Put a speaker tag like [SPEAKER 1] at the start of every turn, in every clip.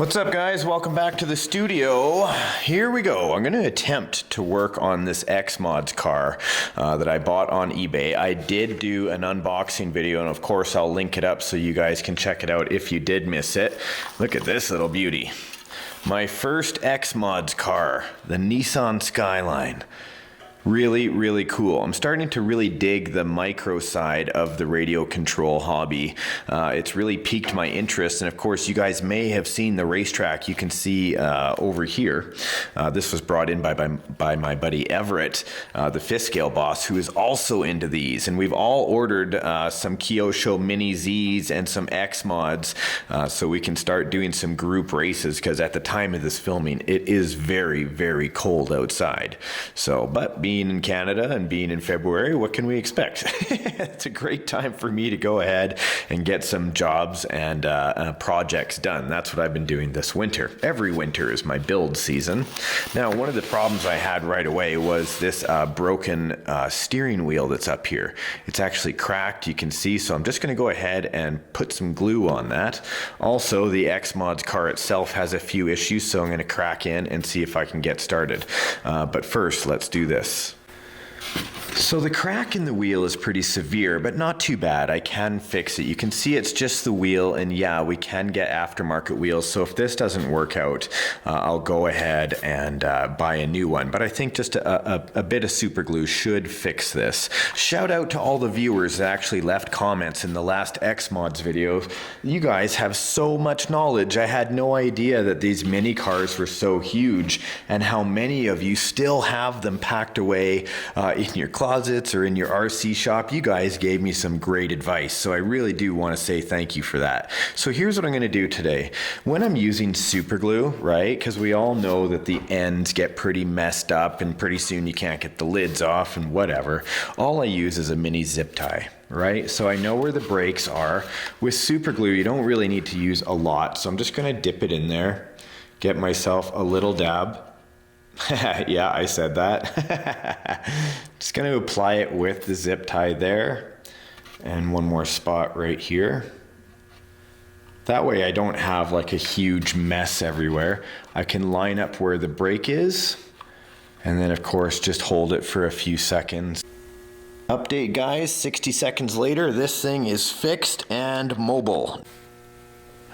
[SPEAKER 1] What's up guys, welcome back to the studio. Here we go. I'm going to attempt to work on this XMods car that I bought on eBay. I did do an unboxing video and of course I'll link it up so you guys can check it out if you did miss it. Look at this little beauty. My first XMods car, the Nissan Skyline. Really cool. I'm starting to really dig the micro side of the radio control hobby. It's really piqued my interest, and of course you guys may have seen the racetrack you can see over here. This was brought in by my buddy Everett, the fifth scale boss, who is also into these, and we've all ordered some Kyosho Mini Z's and some XMods so we can start doing some group races, because at the time of this filming it is very cold outside. So, but being in Canada and being in February, what can we expect? It's a great time for me to go ahead and get some jobs and projects done. That's what I've been doing this winter. Every winter is my build season. Now, one of the problems I had right away was this broken steering wheel that's up here. It's actually cracked, you can see, so I'm just going to go ahead and put some glue on that. Also, the XMods car itself has a few issues, so I'm going to crack in and see if I can get started. But first, let's do this. So the crack in the wheel is pretty severe, but not too bad. I can fix it. You can see it's just the wheel, and yeah, we can get aftermarket wheels. So if this doesn't work out, I'll go ahead and buy a new one. But I think just a bit of super glue should fix this. Shout out to all the viewers that actually left comments in the last XMods video. You guys have so much knowledge. I had no idea that these mini cars were so huge, and how many of you still have them packed away in your closets or in your RC shop. You guys gave me some great advice, so I really do want to say thank you for that. So here's what I'm going to do today. When I'm using super glue, right, because we all know that the ends get pretty messed up and pretty soon you can't get the lids off and whatever, all I use is a mini zip tie. Right, so I know where the brakes are. With super glue, you don't really need to use a lot, so I'm just going to dip it in there, get myself a little dab. Yeah, I said that. Just going to apply it with the zip tie there, and one more spot right here. That way I don't have like a huge mess everywhere. I can line up where the brake is, and then of course just hold it for a few seconds. Update guys, 60 seconds later, this thing is fixed and mobile.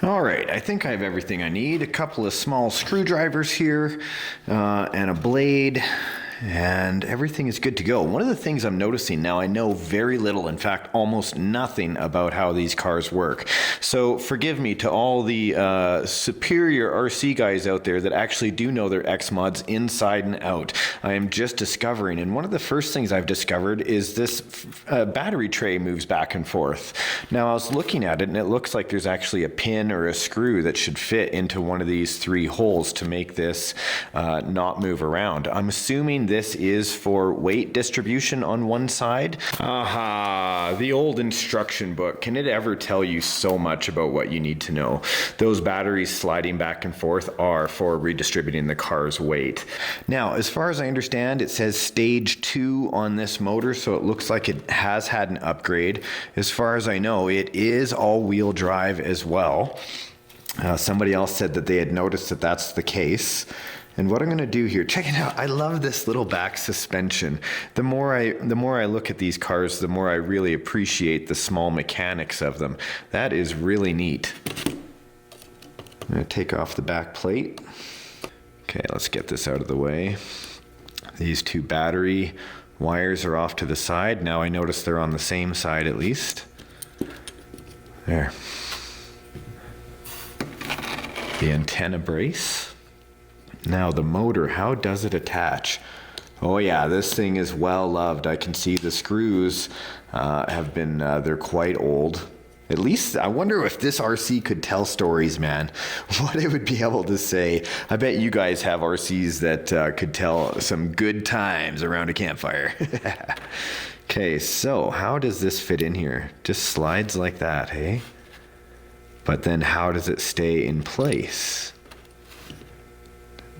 [SPEAKER 1] Alright, I think I have everything I need. A couple of small screwdrivers here, and a blade, and everything is good to go. One of the things I'm noticing now, I know very little, in fact almost nothing about how these cars work. So forgive me to all the superior RC guys out there that actually do know their XMods inside and out. I am just discovering, and one of the first things I've discovered is this battery tray moves back and forth. Now I was looking at it and it looks like there's actually a pin or a screw that should fit into one of these three holes to make this not move around. I'm assuming this is for weight distribution on one side. Aha, the old instruction book. Can it ever tell you so much about what you need to know? Those batteries sliding back and forth are for redistributing the car's weight. Now, as far as I understand, it says stage 2 on this motor, so it looks like it has had an upgrade. As far as I know, it is all-wheel drive as well. Somebody else said that they had noticed that that's the case. And what I'm going to do here, check it out. I love this little back suspension. The more I look at these cars, the more I really appreciate the small mechanics of them. That is really neat. I'm going to take off the back plate. Okay, let's get this out of the way. These two battery wires are off to the side. Now I notice they're on the same side at least. There. The antenna brace. Now the motor, how does it attach? Oh yeah, this thing is well loved. I can see the screws have been, they're quite old. At least, I wonder if this RC could tell stories, man. What it would be able to say. I bet you guys have RCs that could tell some good times around a campfire. Okay, so how does this fit in here? Just slides like that, hey? But then how does it stay in place?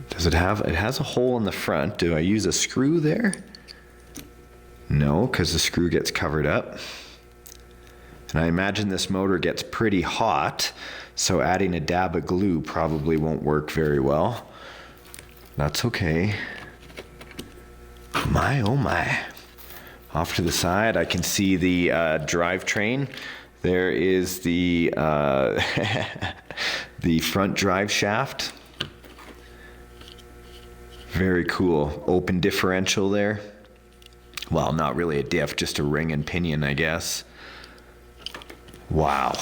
[SPEAKER 1] Does it have, it has a hole in the front. Do I use a screw there? No, because the screw gets covered up. And I imagine this motor gets pretty hot, So adding a dab of glue probably won't work very well. That's okay. My, oh my. Off to the side, I can see the drivetrain. There is the, the front drive shaft. Very cool. Open differential there. Well, not really a diff, just a ring and pinion, I guess. Wow.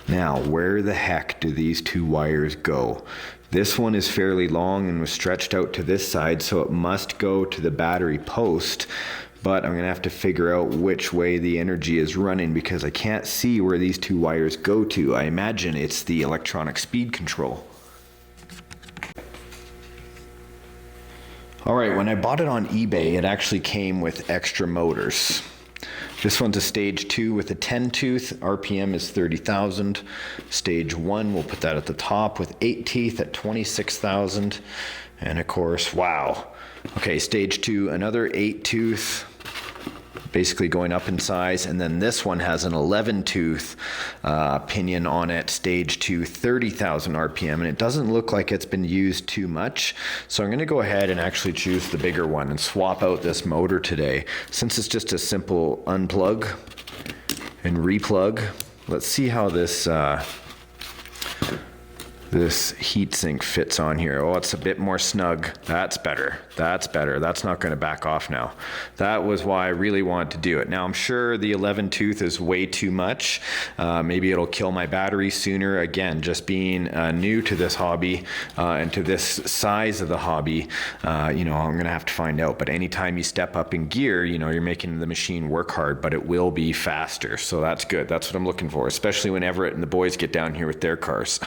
[SPEAKER 1] Now, where the heck do these two wires go? This one is fairly long and was stretched out to this side, so it must go to the battery post. But I'm going to have to figure out which way the energy is running because I can't see where these two wires go to. I imagine it's the electronic speed control. All right, when I bought it on eBay, it actually came with extra motors. This one's a stage 2 with a 10 tooth, RPM is 30,000. Stage 1, we'll put that at the top with 8 teeth at 26,000. And of course, wow. Okay, stage 2, another 8 tooth, basically going up in size. And then this one has an 11 tooth pinion on it, stage 2, 30,000 RPM. And it doesn't look like it's been used too much. So I'm gonna go ahead and actually choose the bigger one and swap out this motor today. Since it's just a simple unplug and replug, let's see how this this heatsink fits on here. Oh, it's a bit more snug. That's better. That's better. That's not going to back off now. That was why I really wanted to do it. Now, I'm sure the 11 tooth is way too much. Maybe it'll kill my battery sooner. Again, just being new to this hobby and to this size of the hobby, you know, I'm going to have to find out. But anytime you step up in gear, you know, you're making the machine work hard, but it will be faster. So that's good. That's what I'm looking for, especially when Everett and the boys get down here with their cars.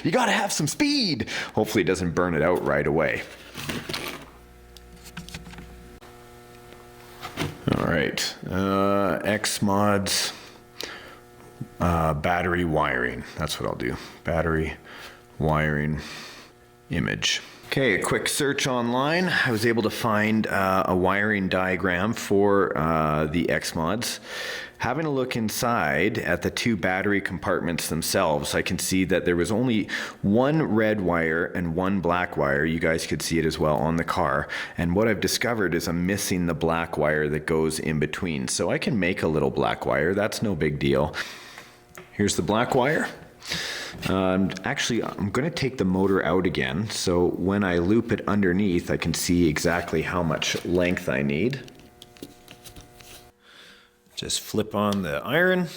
[SPEAKER 1] You got to have some speed. Hopefully it doesn't burn it out right away. All right, XMods battery wiring. That's what I'll do. Battery wiring image. Okay, a quick search online. I was able to find a wiring diagram for the XMods. Having a look inside at the two battery compartments themselves, I can see that there was only one red wire and one black wire. You guys could see it as well on the car. And what I've discovered is I'm missing the black wire that goes in between. So I can make a little black wire. That's no big deal. Here's the black wire. Actually, I'm going to take the motor out again. So when I loop it underneath, I can see exactly how much length I need. Just flip on the iron.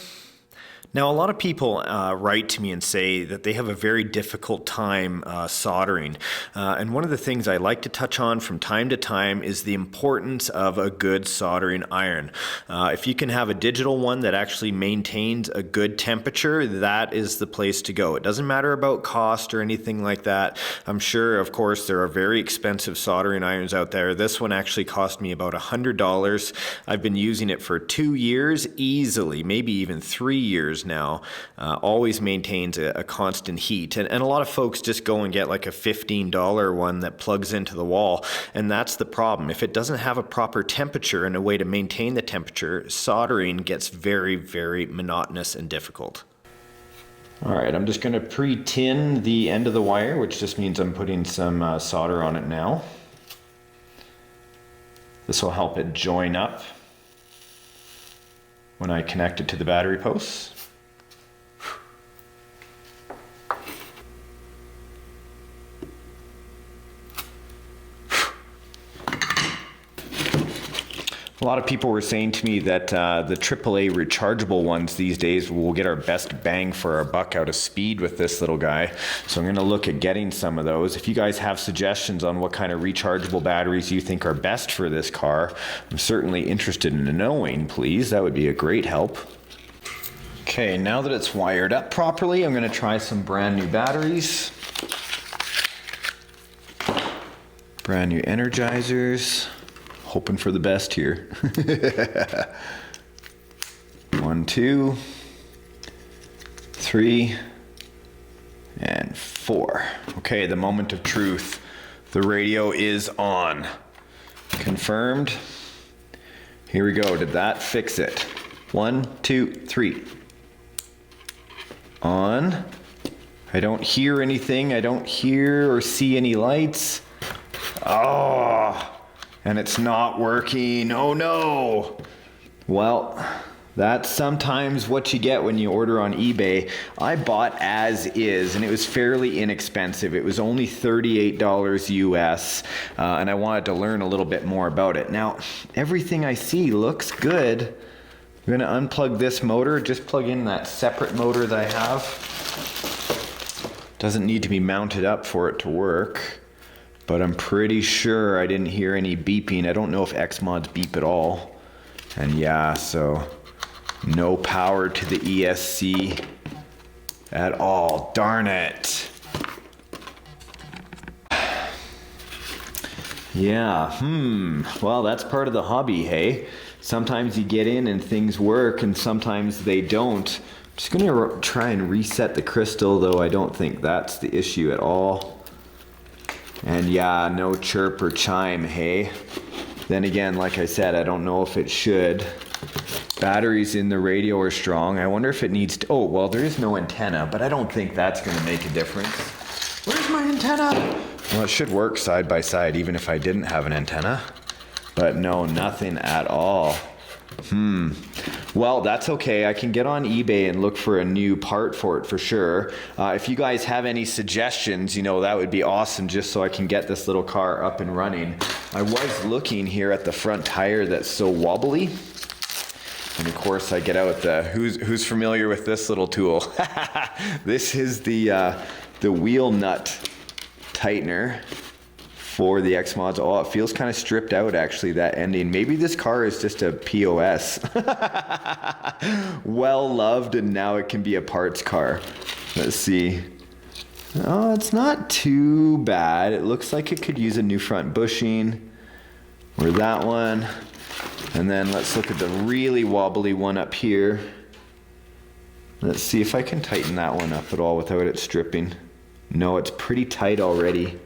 [SPEAKER 1] Now, a lot of people write to me and say that they have a very difficult time soldering. And one of the things I like to touch on from time to time is the importance of a good soldering iron. If you can have a digital one that actually maintains a good temperature, that is the place to go. It doesn't matter about cost or anything like that. I'm sure, of course, there are very expensive soldering irons out there. This one actually cost me about $100. I've been using it for 2 years easily, maybe even 3 years now. Always maintains a constant heat, and a lot of folks just go and get like a $15 one that plugs into the wall, and that's the problem. If it doesn't have a proper temperature and a way to maintain the temperature, soldering gets very, very monotonous and difficult. All right, I'm just going to pre-tin the end of the wire, which just means I'm putting some solder on it now. This will help it join up when I connect it to the battery posts. A lot of people were saying to me that the AAA rechargeable ones these days will get our best bang for our buck out of speed with this little guy. So I'm going to look at getting some of those. If you guys have suggestions on what kind of rechargeable batteries you think are best for this car, I'm certainly interested in knowing, please. That would be a great help. Okay, now that it's wired up properly, I'm going to try some brand new batteries. Brand new energizers. Hoping for the best here. 1, 2, 3, and 4. Okay, the moment of truth. The radio is on. Confirmed. Here we go. Did that fix it? 1, 2, 3. On. I don't hear anything. I don't hear or see any lights. Oh, and it's not working. Oh no. Well, that's sometimes what you get when you order on eBay. I bought as is, and it was fairly inexpensive. It was only $38 US, and I wanted to learn a little bit more about it. Now, everything I see looks good. I'm gonna unplug this motor, just plug in that separate motor that I have. Doesn't need to be mounted up for it to work, but I'm pretty sure I didn't hear any beeping. I don't know if XMods beep at all. And yeah, so no power to the ESC at all. Darn it. Yeah, well, that's part of the hobby, hey? Sometimes you get in and things work, and sometimes they don't. I'm just gonna try and reset the crystal, though I don't think that's the issue at all. And yeah, no chirp or chime, hey? Then again, like I said, I don't know if it should. Batteries in the radio are strong. I wonder if it needs to, oh, well, there is no antenna, but I don't think that's gonna make a difference. Where's my antenna? Well, it should work side by side, even if I didn't have an antenna. But no, nothing at all. Well, that's okay. I can get on eBay and look for a new part for it for sure. If you guys have any suggestions, you know, that would be awesome, just so I can get this little car up and running. I was looking here at the front tire that's so wobbly. And of course I get out the, who's familiar with this little tool? This is the wheel nut tightener for the XMods. Oh, it feels kind of stripped out actually, that ending. Maybe this car is just a POS. Well loved, and now it can be a parts car. Let's see. Oh, it's not too bad. It looks like it could use a new front bushing, or that one. And then let's look at the really wobbly one up here. Let's see if I can tighten that one up at all without it stripping. No, it's pretty tight already.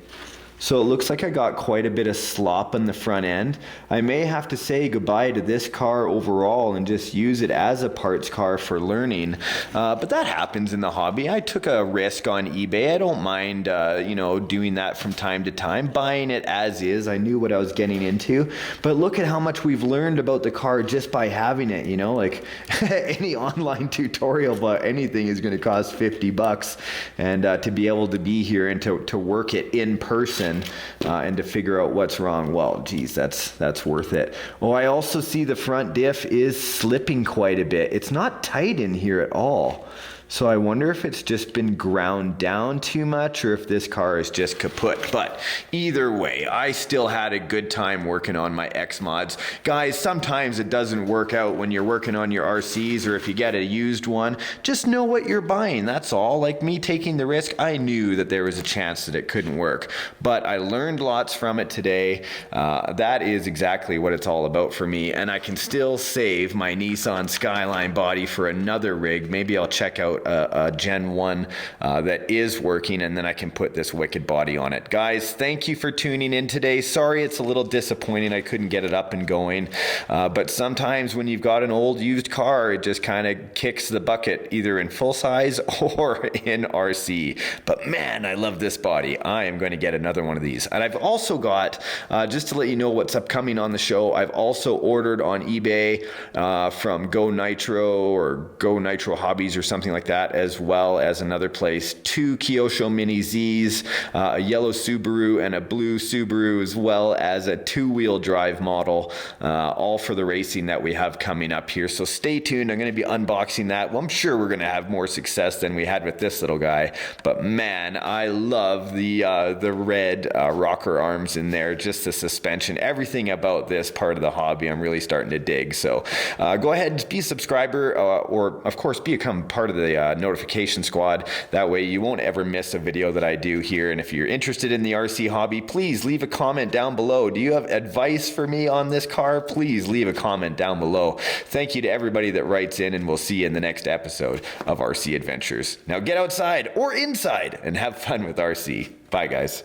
[SPEAKER 1] So it looks like I got quite a bit of slop on the front end. I may have to say goodbye to this car overall and just use it as a parts car for learning. But that happens in the hobby. I took a risk on eBay. I don't mind, you know, doing that from time to time, buying it as is. I knew what I was getting into. But look at how much we've learned about the car just by having it, you know, like any online tutorial about anything is going to cost $50. And to be able to be here and to work it in person, and to figure out what's wrong, well, geez, that's worth it. Oh, I also see the front diff is slipping quite a bit. It's not tight in here at all. So I wonder if it's just been ground down too much, or if this car is just kaput. But either way, I still had a good time working on my XMods. Guys, sometimes it doesn't work out when you're working on your RCs, or if you get a used one. Just know what you're buying, that's all. Like me taking the risk, I knew that there was a chance that it couldn't work. But I learned lots from it today. That is exactly what it's all about for me. And I can still save my Nissan Skyline body for another rig. Maybe I'll check out a Gen 1 that is working, and then I can put this wicked body on it. Guys, thank you for tuning in today. Sorry it's a little disappointing I couldn't get it up and going, but sometimes when you've got an old used car, it just kind of kicks the bucket, either in full size or in RC. But man, I love this body. I am going to get another one of these. And I've also got, just to let you know what's upcoming on the show, I've also ordered on eBay from Go Nitro or Go Nitro Hobbies or something like that, as well as another place, 2 Kyosho Mini Zs, a yellow Subaru and a blue Subaru, as well as a 2-wheel drive model, all for the racing that we have coming up here. So stay tuned. I'm going to be unboxing that. Well, I'm sure we're going to have more success than we had with this little guy. But man, I love the red rocker arms in there, just the suspension, everything about this part of the hobby I'm really starting to dig. So go ahead and be a subscriber, or of course become part of the notification squad. That way you won't ever miss a video that I do here. And if you're interested in the RC hobby, please leave a comment down below. Do you have advice for me on this car? Please leave a comment down below. Thank you to everybody that writes in, and we'll see you in the next episode of RC Adventures. Now get outside or inside and have fun with RC. Bye guys.